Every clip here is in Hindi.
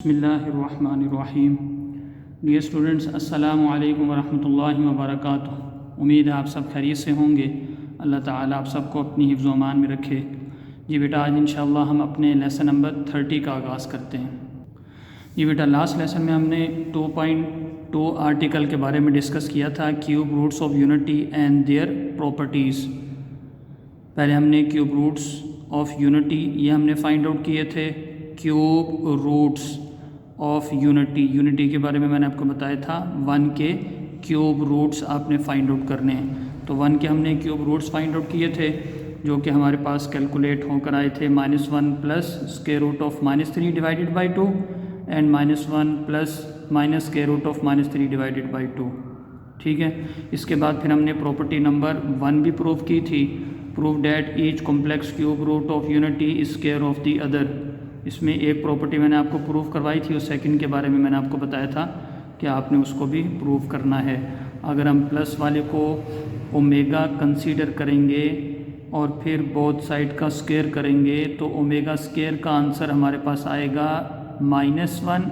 बिस्मिल्लाहिर्रहमानिर्रहीम। डियर स्टूडेंट्स, अस्सलामु अलैकुम वरहमतुल्लाहि वबरकातुहू। उम्मीद है आप सब खैरियत से होंगे। अल्लाह ताला आप सबको अपनी हिफ्ज़ व अमान में रखे। जी बेटा, आज इंशाअल्लाह हम अपने लेसन नंबर 30 का आगाज़ करते हैं। जी बेटा, लास्ट लेसन में हमने 2.2 आर्टिकल के बारे में डिस्कस किया था, cube roots of unity and their properties. पहले हमने क्यूब रूट्स ऑफ यूनिटी ये हमने फाइंड आउट किए थे। क्यूब रूट्स ऑफ यूनिटी के बारे में मैंने आपको बताया था। 1 के क्यूब रूट्स आपने फाइंड आउट करने हैं। तो 1 के हमने क्यूब रूट्स फाइंड आउट किए थे, जो कि हमारे पास कैलकुलेट होकर आए थे -1 plus square root of -3 divided by 2 and -1 plus minus square root of -3 divided by 2। ठीक है। इसके बाद फिर हमने प्रॉपर्टी नंबर 1 भी प्रूव की थी। Prove that each complex cube root of unity is square of the other. इसमें एक प्रॉपर्टी मैंने आपको प्रूव करवाई थी और सेकंड के बारे में मैंने आपको बताया था कि आपने उसको भी प्रूव करना है। अगर हम प्लस वाले को ओमेगा कंसीडर करेंगे और फिर बोथ साइड का स्क्वायर करेंगे तो ओमेगा स्क्वायर का आंसर हमारे पास आएगा -1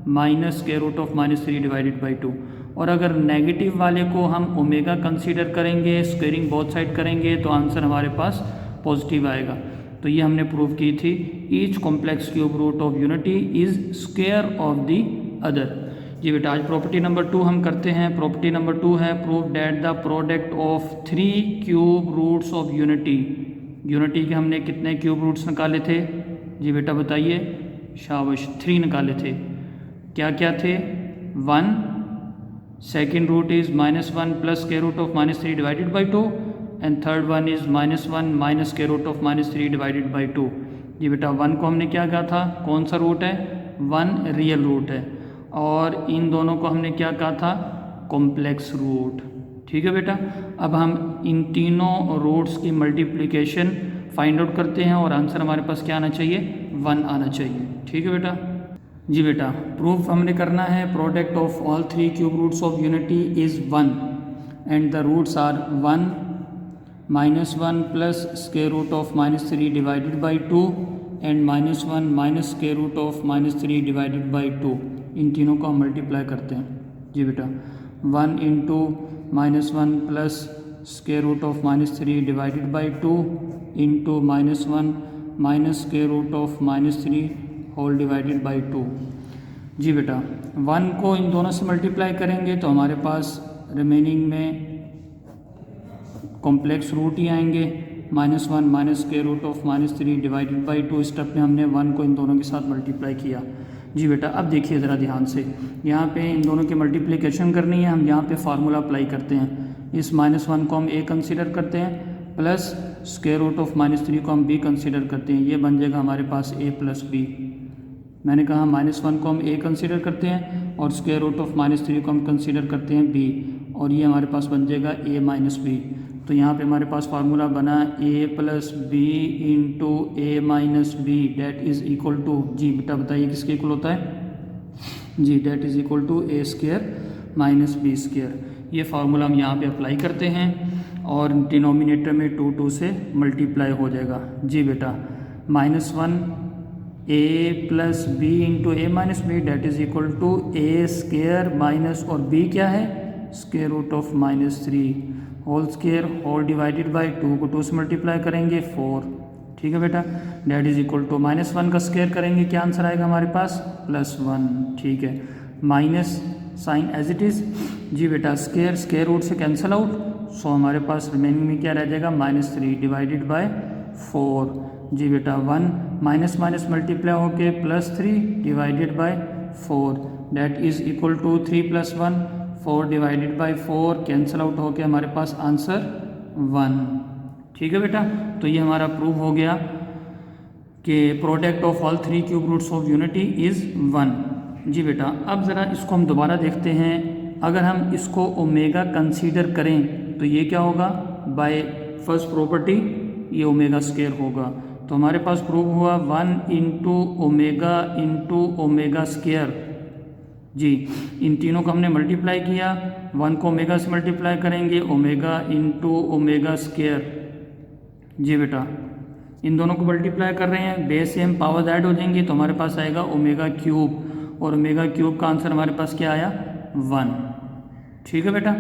minus square root of -3 divided by 2। और अगर नेगेटिव वाले को हम ओमेगा कंसीडर करेंगे, स्क्वेयरिंग बोथ साइड करेंगे, तो आंसर हमारे पास पॉजिटिव आएगा। तो ये हमने प्रूव की थी। Each complex cube root of unity is square of the other. जी बेटा, आज प्रॉपर्टी नंबर 2 हम करते हैं। प्रॉपर्टी नंबर 2 है prove that the product of 3 cube roots of unity. Unity के हमने कितने क्यूब रूट्स निकाले थे? जी बेटा बताइए। शाबाश, 3 निकाले थे। क्या क्या थे? 1, second root is -1 plus square root of -3 divided by 2 and third one is -1 minus square root of -3 divided by 2। जी बेटा, 1 को हमने क्या कहा था? कौन सा रूट है? 1 रियल रूट है। और इन दोनों को हमने क्या कहा था? Complex root. ठीक है बेटा। अब हम इन तीनों रूट्स की मल्टीप्लिकेशन फाइंड आउट करते हैं और आंसर हमारे पास क्या आना चाहिए? 1 आना चाहिए। ठीक है बेटा। जी बेटा, प्रूफ हमने करना है product of all 3 cube roots of unity is 1 and the roots are 1 -1 plus square root of -3 divided by 2 and -1 minus square root of -3 divided by 2। इन तीनों को हम मल्टीप्लाई करते हैं। जी बेटा, 1 into -1 plus square root of -3 divided by 2 into -1 minus square root of -3 whole divided by 2। जी बेटा, 1 को इन दोनों से मल्टीप्लाई करेंगे तो हमारे पास रिमेनिंग में कॉम्प्लेक्स रूट ही आएंगे। -1 minus square root of -3 divided by 2। Step में हमने 1 को इन दोनों के साथ मल्टीप्लाई किया। जी बेटा, अब देखिए ज़रा ध्यान से, यहाँ पे इन दोनों की मल्टीप्लिकेशन करनी है। हम यहाँ पे फार्मूला अप्लाई करते हैं। इस -1 को हम a कंसीडर करते हैं प्लस स्क्वायर रूट ऑफ -3 को हम b कंसीडर करते हैं। ये बन जाएगा हमारे पास a प्लस b। मैंने कहा -1 को हम a कंसीडर करते हैं और स्क्वायर रूट ऑफ -3 को हम कंसीडर करते हैं b, और ये हमारे पास बन जाएगा a माइनस b। तो यहाँ पे हमारे पास फार्मूला बना a plus B into A minus B that is equal to, जी बेटा बताइए किसके इक्वल होता है? जी, that is equal to a square minus B square. ये फार्मूला हम यहाँ पे अप्लाई करते हैं और डिनोमिनेटर में 2 से मल्टीप्लाई हो जाएगा। जी बेटा, -1 a plus B into A minus B that is equal to a square minus, और b क्या है? Square root of -3 whole square whole divided by 2 को 2 से मल्टीप्लाई करेंगे 4। ठीक है बेटा, डैट इज इक्वल टू -1 का स्क्वायर करेंगे, क्या आंसर आएगा हमारे पास? +1। ठीक है, minus sign as it is. जी बेटा, स्क्वायर रूट से कैंसिल आउट, सो हमारे पास रिमेनिंग में क्या रह जाएगा? -3 डिवाइडेड बाय 4। जी बेटा, 1 माइनस माइनस मल्टीप्लाई होके +3 divided by 4 that is equal to 3 + 1 4 divided by 4 cancel out होके हमारे पास आंसर 1। ठीक है बेटा, तो ये हमारा प्रूव हो गया कि product of all 3 cube roots of unity is 1। जी बेटा, अब ज़रा इसको हम दोबारा देखते हैं। अगर हम इसको ओमेगा कंसीडर करें तो ये क्या होगा? बाय फर्स्ट प्रॉपर्टी ये ओमेगा स्क्वायर होगा। तो हमारे पास प्रूव हुआ 1 इंटू ओमेगा स्क्वायर। जी, इन तीनों को हमने मल्टीप्लाई किया। 1 को ओमेगा से मल्टीप्लाई करेंगे, ओमेगा इंटू ओमेगा स्क्वायर। जी बेटा, इन दोनों को मल्टीप्लाई कर रहे हैं, बेस सेम पावर ऐड हो जाएंगे तो हमारे पास आएगा ओमेगा क्यूब, और ओमेगा क्यूब का आंसर हमारे पास क्या आया 1। ठीक है बेटा,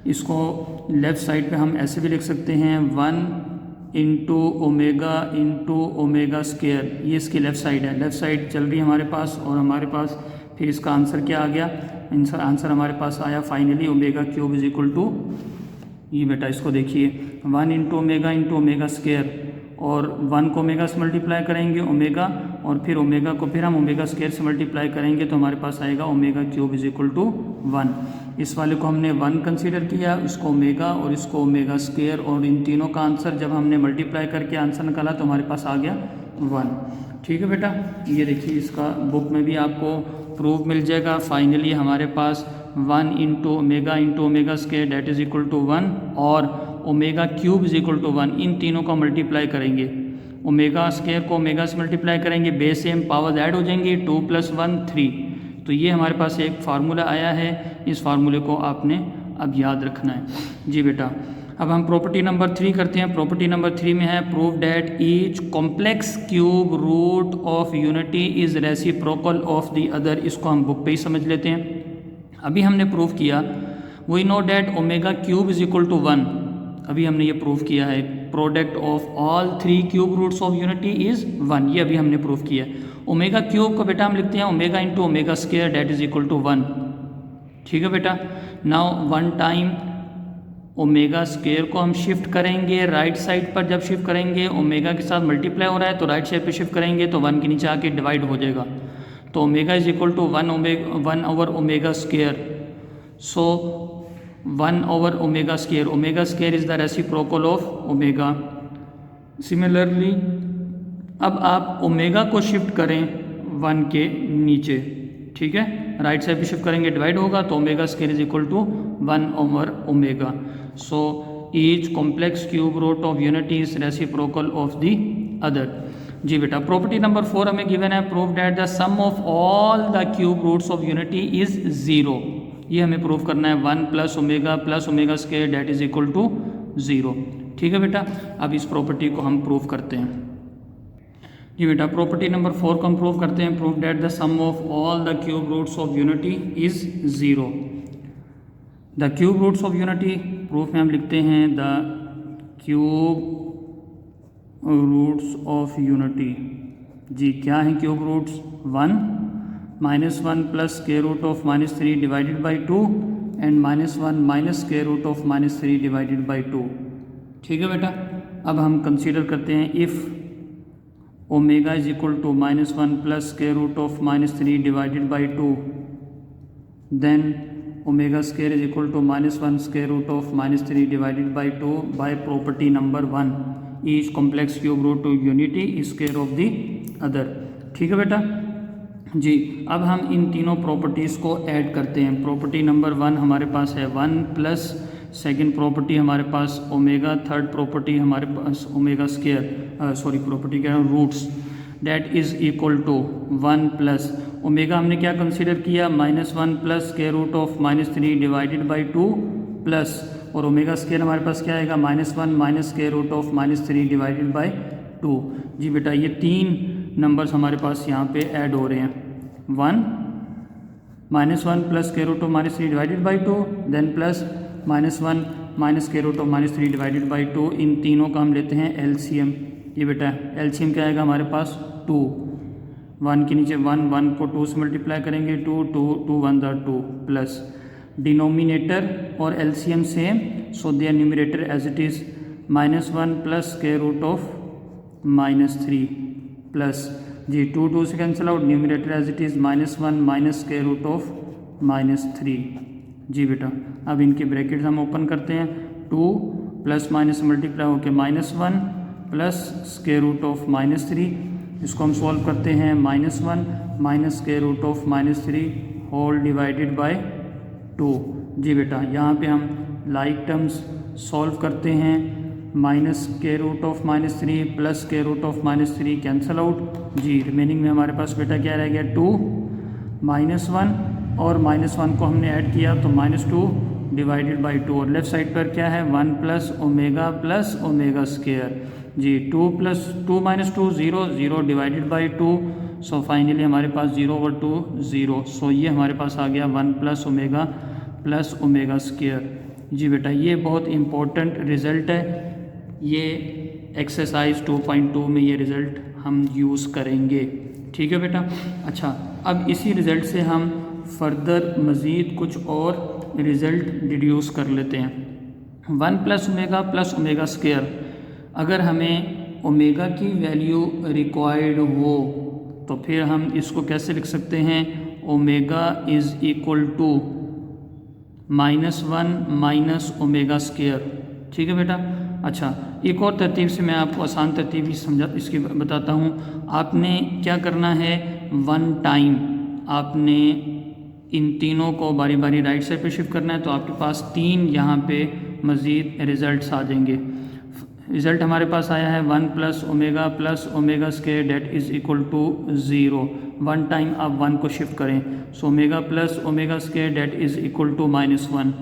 इसको लेफ़्ट साइड पे हम ऐसे भी लिख सकते हैं 1 इंटू ओमेगा स्क्वायर, ये इसकी लेफ़्ट साइड है, लेफ़्ट साइड चल रही है हमारे पास, और हमारे पास फिर इसका आंसर क्या आ गया, आंसर हमारे पास आया finally omega cube is equal to, ये बेटा इसको देखिए 1 इंटू ओमेगा स्क्वायर, और 1 को ओमेगा से मल्टीप्लाई करेंगे ओमेगा, और फिर ओमेगा को फिर हम ओमेगा स्क्वायर से मल्टीप्लाई करेंगे तो हमारे पास आएगा omega cube is equal to 1। इस वाले को हमने 1 कंसीडर किया, इसको ओमेगा और इसको ओमेगा स्क्वायर, और इन तीनों का आंसर जब हमने मल्टीप्लाई करके आंसर निकाला तो हमारे पास आ गया 1। ठीक है बेटा, ये देखिए इसका बुक में भी आपको प्रूफ मिल जाएगा। फाइनली हमारे पास 1 into omega square that is equal to 1 और omega cube is equal to 1, इन तीनों को मल्टीप्लाई करेंगे, ओमेगा स्क्वायर को ओमेगा से मल्टीप्लाई करेंगे, बेस सेम पावर ऐड हो जाएंगी, 2 + 1 3। तो ये हमारे पास एक फार्मूला आया है, इस फार्मूले को आपने अब याद रखना है। जी बेटा, अब हम प्रॉपर्टी नंबर 3 करते हैं। प्रॉपर्टी नंबर 3 में है prove that each complex cube root of unity is reciprocal of the other. इसको हम बुक पे ही समझ लेते हैं। अभी हमने प्रूव किया we know that omega cube is equal to 1, अभी हमने ये प्रूव किया है product of all 3 cube roots of unity is 1, ये अभी हमने प्रूव किया है। ओमेगा क्यूब को बेटा हम लिखते हैं omega into omega square that is equal to 1। ठीक है बेटा, नाउ 1 टाइम ओमेगा स्क्वायर को हम शिफ्ट करेंगे राइट साइड पर, जब शिफ्ट करेंगे ओमेगा के साथ मल्टीप्लाई हो रहा है तो राइट साइड पे शिफ्ट करेंगे तो 1 के नीचे आके डिवाइड हो जाएगा, तो omega is equal to 1 over omega square, so 1 over omega square is the reciprocal of omega. Similarly अब आप ओमेगा को शिफ्ट करें 1 के नीचे, ठीक है, राइट साइड पे शिफ्ट करेंगे डिवाइड होगा तो omega square is equal to 1 over omega. So each complex cube root of unity is reciprocal of the other. जी बेटा, प्रॉपर्टी नंबर 4 हमें गिवन है prove that the sum of all the cube roots of unity is 0। ये हमें प्रूव करना है 1 + omega square that is equal to 0। ठीक है बेटा, अब इस प्रॉपर्टी को हम प्रूव करते हैं। जी बेटा, प्रॉपर्टी नंबर 4 को हम प्रूव करते हैं prove that the sum of all the cube roots of unity is 0। The cube roots of unity proof में हम लिखते हैं the cube roots of unity. जी क्या है cube roots? 1 -1 + square root of -3 divided by 2 and -1 - square root of -3 divided by 2। ठीक है बेटा, अब हम कंसीडर करते हैं if omega is equal to -1 + square root of -3 divided by 2, then omega square is equal to -1 square root of -3 divided by 2 by property number 1 each complex cube root of unity square of the other. ठीक है बेटा जी, अब हम इन तीनों प्रॉपर्टीज़ को ऐड करते हैं। प्रॉपर्टी नंबर 1 हमारे पास है 1 प्लस सेकेंड प्रॉपर्टी हमारे पास ओमेगा, थर्ड प्रॉपर्टी हमारे पास ओमेगा स्क्वायर, प्रॉपर्टी क्या है roots, that is equal to 1 plus omega हमने क्या कंसीडर किया -1 + square root of -3 divided by 2 plus, और ओमेगा स्क्वायर हमारे पास क्या आएगा -1 - square root of -3 divided by 2। जी बेटा, ये 3 नंबर्स हमारे पास यहाँ पे ऐड हो रहे हैं। 1 -1 + square root of -3 divided by 2, then plus -1 - square root of -3 divided by 2। इन तीनों का हम लेते हैं एलसीएम। ये बेटा एलसीएम क्या आएगा हमारे पास 2, 1 के नीचे 1 को 2 से मल्टीप्लाई करेंगे 2 1 2 प्लस डिनोमिनेटर और LCM same, so there numerator as it is -1 + square root of -3 plus जी 2 से cancel out, numerator as it is -1 - square root of -3। जी बेटा, अब इनके ब्रैकेट्स हम ओपन करते हैं, 2 + माइनस मल्टीप्लाई होकर -1 प्लस स्क्वायर रूट ऑफ -3। इसको हम सॉल्व करते हैं -1 - square root of -3 whole divided by 2। जी बेटा, यहाँ पे हम लाइक टर्म्स सॉल्व करते हैं, -square root of -3 plus square root of -3 cancel out. जी रिमेनिंग में हमारे पास बेटा क्या रह गया 2 -1 और -1 को हमने ऐड किया तो -2 डिवाइडेड बाई 2, और लेफ्ट साइड पर क्या है 1 + ओमेगा स्क्वायर। जी 2 minus 2 0, 0 divided by 2, so finally हमारे पास 0/2 0। सो ये हमारे पास आ गया 1 प्लस ओमेगा स्क्वायर। जी बेटा ये बहुत इम्पोर्टेंट रिज़ल्ट है, ये एक्सरसाइज 2.2 में ये रिज़ल्ट हम यूज़ करेंगे। ठीक है बेटा। अच्छा, अब इसी रिज़ल्ट से हम फर्दर मज़ीद कुछ और रिज़ल्ट डिड्यूस कर लेते हैं। 1 प्लस ओमेगा स्क्वायर, अगर हमें ओमेगा की वैल्यू रिक्वायर्ड हो तो फिर हम इसको कैसे लिख सकते हैं, omega is equal to -1 minus omega square. ठीक है बेटा। अच्छा, एक और तरतीब से मैं आपको आसान तरतीब ही इसकी बताता हूँ। आपने क्या करना है, 1 टाइम आपने इन तीनों को बारी बारी राइट साइड पे शिफ्ट करना है, तो आपके पास 3 यहाँ पे मज़ीद रिज़ल्ट्स आ जाएंगे। रिज़ल्ट हमारे पास आया है 1 plus omega square that is equal to 0। 1 time आप 1 को शिफ्ट करें, so omega plus omega square that is equal to -1।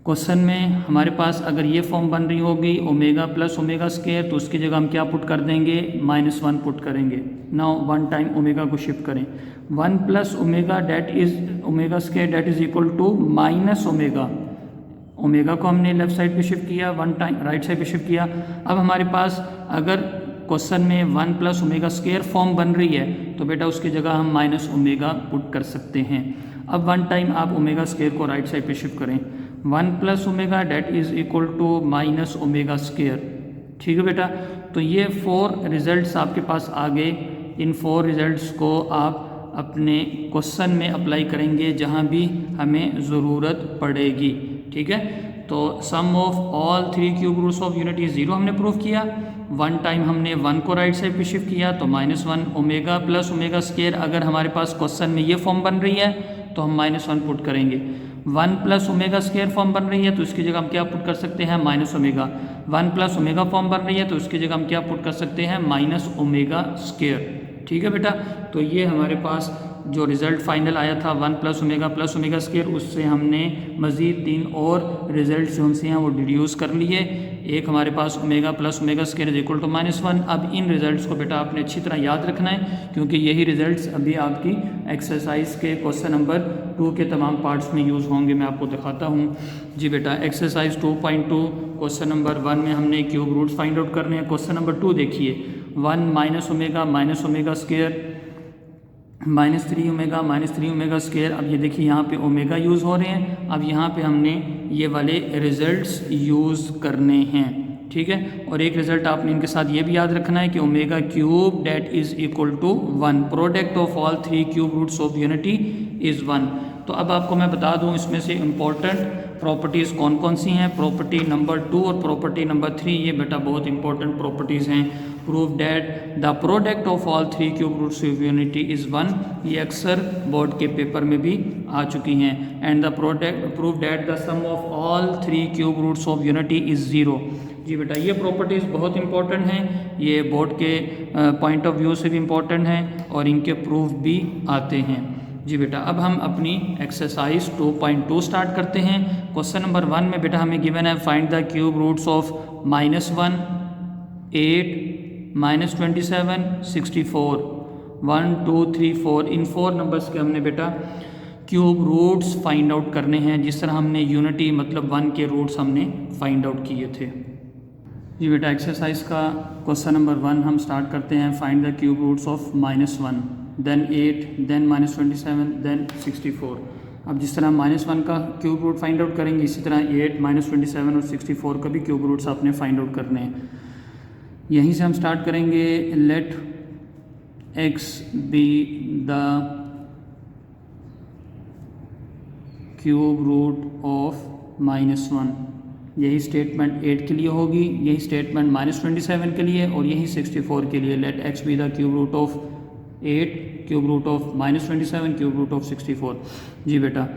Question में हमारे पास अगर ये फॉर्म बन रही होगी ओमेगा प्लस ओमेगा स्क्वायर, तो उसकी जगह हम क्या पुट कर देंगे, -1 पुट करेंगे। नाउ 1 टाइम ओमेगा को शिफ्ट करें, 1 plus omega square that is equal to minus omega. Omega को हमने लेफ्ट साइड पे शिफ्ट किया, 1 टाइम राइट साइड पे शिफ्ट किया। अब हमारे पास अगर क्वेश्चन में 1 प्लस ओमेगा स्क्वायर फॉर्म बन रही है तो बेटा उसकी जगह हम माइनस ओमेगा पुट कर सकते हैं। अब 1 टाइम आप ओमेगा स्क्वायर को राइट साइड पे शिफ्ट करें, 1 plus omega that is equal to minus omega square. ठीक है बेटा। तो ये 4 रिज़ल्ट्स आपके पास आ गए। इन 4 रिज़ल्ट्स को आप अपने क्वेश्चन में अप्लाई करेंगे जहाँ भी हमें ज़रूरत पड़ेगी। ठीक है। तो sum of all 3 cube roots of unity 0 हमने प्रूव किया। 1 टाइम हमने 1 को राइट साइड पे शिफ्ट किया, तो -1 ओमेगा प्लस ओमेगा स्क्वायर, अगर हमारे पास क्वेश्चन में ये फॉर्म बन रही है तो हम -1 पुट करेंगे। 1 प्लस ओमेगा स्क्वायर फॉर्म बन रही है तो इसकी जगह हम क्या पुट कर सकते हैं, minus omega. 1 plus omega form बन रही है तो इसकी जगह हम क्या पुट कर सकते हैं, माइनस ओमेगा स्क्वायर। ठीक है बेटा। तो ये हमारे पास जो रिज़ल्ट फाइनल आया था 1 प्लस ओमेगा स्क्वायर, उससे हमने मज़ीद 3 और रिज़ल्ट जो हमसे हैं वो डिड्यूस कर लिए। एक हमारे पास omega plus omega square is equal to -1। अब इन रिज़ल्ट्स को बेटा आपने अच्छी तरह याद रखना है, क्योंकि यही रिज़ल्ट्स अभी आपकी एक्सरसाइज के क्वेश्चन नंबर 2 के तमाम पार्ट्स में यूज़ होंगे। मैं आपको दिखाता हूँ। जी बेटा, एक्सरसाइज 2.2 क्वेश्चन नंबर 1 में हमने क्यूब रूट्स फाइंड आउट करने हैं। क्वेश्चन नंबर 2 देखिए, 1 minus omega square -3 omega square. अब ये देखिए यहाँ पे ओमेगा यूज़ हो रहे हैं। अब यहाँ पे हमने ये वाले रिज़ल्ट्स यूज़ करने हैं। ठीक है। और एक रिज़ल्ट आपने इनके साथ ये भी याद रखना है कि omega cube that is equal to 1, product of all 3 cube roots of unity is 1। तो अब आपको मैं बता दूँ इसमें से इम्पॉर्टेंट प्रॉपर्टीज़ कौन कौन सी हैं। प्रॉपर्टी नंबर 2 और प्रॉपर्टी नंबर 3, ये बेटा बहुत इंपॉर्टेंट प्रॉपर्टीज़ हैं। Prove that the product of all 3 cube roots of unity is 1, ये अक्सर बोर्ड के पेपर में भी आ चुकी हैं। And the prove that the sum of all 3 cube roots of unity is 0। जी बेटा, ये प्रॉपर्टीज़ बहुत इंपॉर्टेंट हैं, ये बोर्ड के पॉइंट ऑफ व्यू से भी इम्पॉर्टेंट हैं और इनके प्रूफ भी आते हैं। जी बेटा, अब हम अपनी एक्सरसाइज 2.2 स्टार्ट करते हैं। क्वेश्चन नंबर 1 में बेटा हमें गिवन है find the cube roots of -1, 8, -27, 64, 1, 2, 3, 4। इन 4 नंबर्स के हमने बेटा क्यूब रूट्स फाइंड आउट करने हैं, जिस तरह हमने यूनिटी मतलब 1 के रूट्स हमने फाइंड आउट किए थे। जी बेटा, एक्सरसाइज का क्वेश्चन नंबर 1 हम स्टार्ट करते हैं। Find the cube roots of -1, then 8, then -27, then 64। अब जिस तरह -1 का क्यूब रूट फाइंड आउट करेंगे, इसी तरह 8, -27 और 64 का भी क्यूब रूट्स आपने फाइंड आउट करने हैं। यहीं से हम स्टार्ट करेंगे। Let x be the cube root of -1। यही स्टेटमेंट 8 के लिए होगी, यही स्टेटमेंट -27 के लिए और यही 64 के लिए। Let x be the cube root of 8, cube root of -27, cube root of 64। जी बेटा,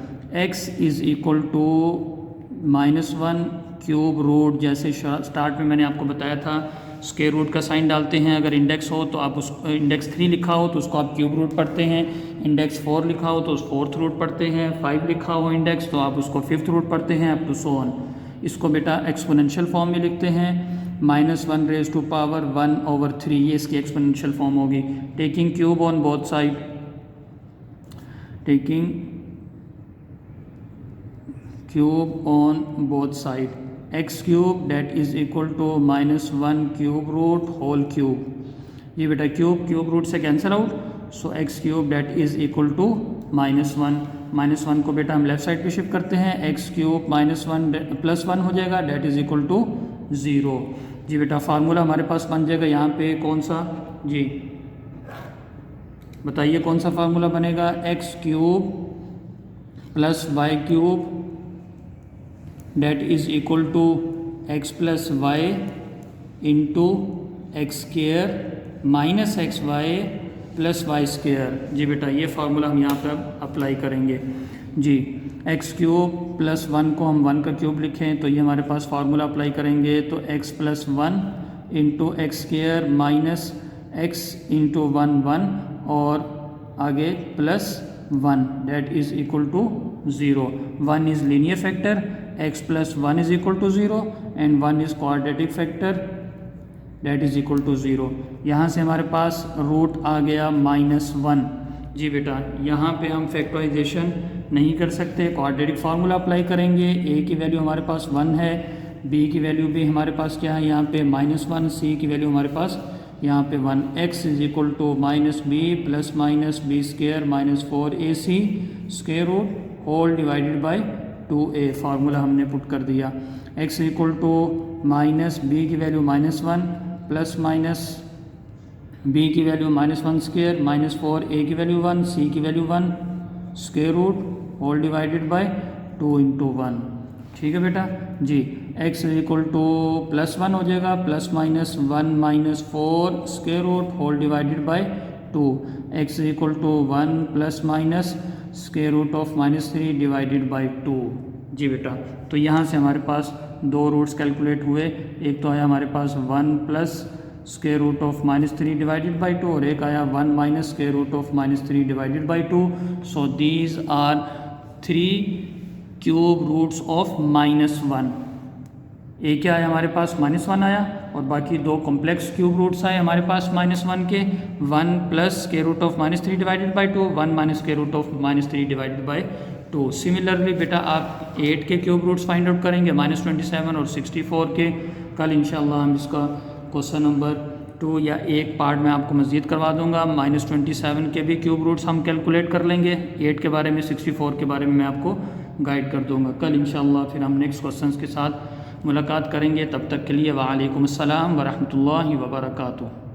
x is equal to -1 cube root, जैसे स्टार्ट में मैंने आपको बताया था स्क्वायर रूट का साइन डालते हैं। अगर इंडेक्स हो तो आप उस इंडेक्स 3 लिखा हो तो उसको आप क्यूब रूट पढ़ते हैं, इंडेक्स 4 लिखा हो तो उस 4th रूट पढ़ते हैं, 5 लिखा हो इंडेक्स तो आप उसको 5th रूट पढ़ते हैं, अप टू सो ऑन। इसको बेटा एक्सपोनेंशियल फॉर्म में लिखते हैं। -1 रेज़ टू पावर 1/3, ये इसकी एक्सपोनेंशियल फॉर्म होगी। Taking cube on both side, taking cube on both side, X cube that is equal to -1 cube root whole cube. ये बेटा क्यूब क्यूब रूट से cancel out, so X cube that is equal to -1। -1 को बेटा हम लेफ्ट साइड पे शिफ्ट करते हैं, एक्स क्यूब -1 +1 हो जाएगा, डेट इज़ इक्वल टू 0। जी बेटा फार्मूला हमारे पास बन जाएगा यहाँ पे कौन सा, जी बताइए कौन सा फार्मूला बनेगा, x cube plus y cube that is equal to x plus y into x square minus x y plus y square. जी बेटा ये फार्मूला हम यहाँ पर अप्लाई करेंगे। जी एक्स क्यूब +1 को हम 1 का क्यूब लिखें तो ये हमारे पास फार्मूला अप्लाई करेंगे, तो x + 1 into x square minus X into 1 और आगे +1 that is equal to 0। 1 is linear factor, x + 1 is equal to 0 and 1 is quadratic factor that is equal to 0। यहाँ से हमारे पास रूट आ गया -1। जी बेटा यहाँ पे हम फैक्टराइजेशन नहीं कर सकते, क्वाड्रेटिक फार्मूला अप्लाई करेंगे। a की वैल्यू हमारे पास 1 है, b की वैल्यू भी हमारे पास क्या है यहाँ पे -1, c की वैल्यू हमारे पास यहाँ पे 1, x is equal to -b plus minus b square -4ac square root whole divided by 2a। Formula हमने पुट कर दिया, x इक्वल टू -b की वैल्यू -1 प्लस माइनस b की वैल्यू -1 स्क्वायर -4a की वैल्यू 1 c की value 1 square root whole divided by 2 × 1। ठीक है बेटा जी, x इक्वल टू +1 हो जाएगा plus minus 1 - 4 square root whole divided by 2, x equal to 1 plus minus square root of -3 divided by 2। जी बेटा तो यहाँ से हमारे पास दो रूट्स कैलकुलेट हुए, एक तो आया हमारे पास 1 plus square root of -3 divided by 2 और एक आया 1 minus square root of -3 divided by 2। So these are 3 cube roots of -1। एक क्या आया हमारे पास -1 आया और बाकी दो कॉम्प्लेक्स क्यूब रूट्स आए हमारे पास -1 के, 1 plus square root of -3 divided by 2, 1 minus square root of -3 divided by 2। Similarly बेटा आप 8 के क्यूब रूट्स फाइंड आउट करेंगे, -27 और 64 के। कल इंशाल्लाह हम इसका क्वेश्चन नंबर 2 या एक पार्ट में आपको मज़ीद करवा दूंगा। -27 के भी क्यूब रूट्स हम कैलकुलेट कर लेंगे, 8 के बारे में 64 के बारे में मैं आपको गाइड कर दूंगा। कल इंशाल्लाह फिर हम नेक्स्ट क्वेश्चंस के साथ मुलाकात करेंगे। तब तक के लिए वालेकुम अस्सलाम व रहमतुल्लाहि व बरकातुहू।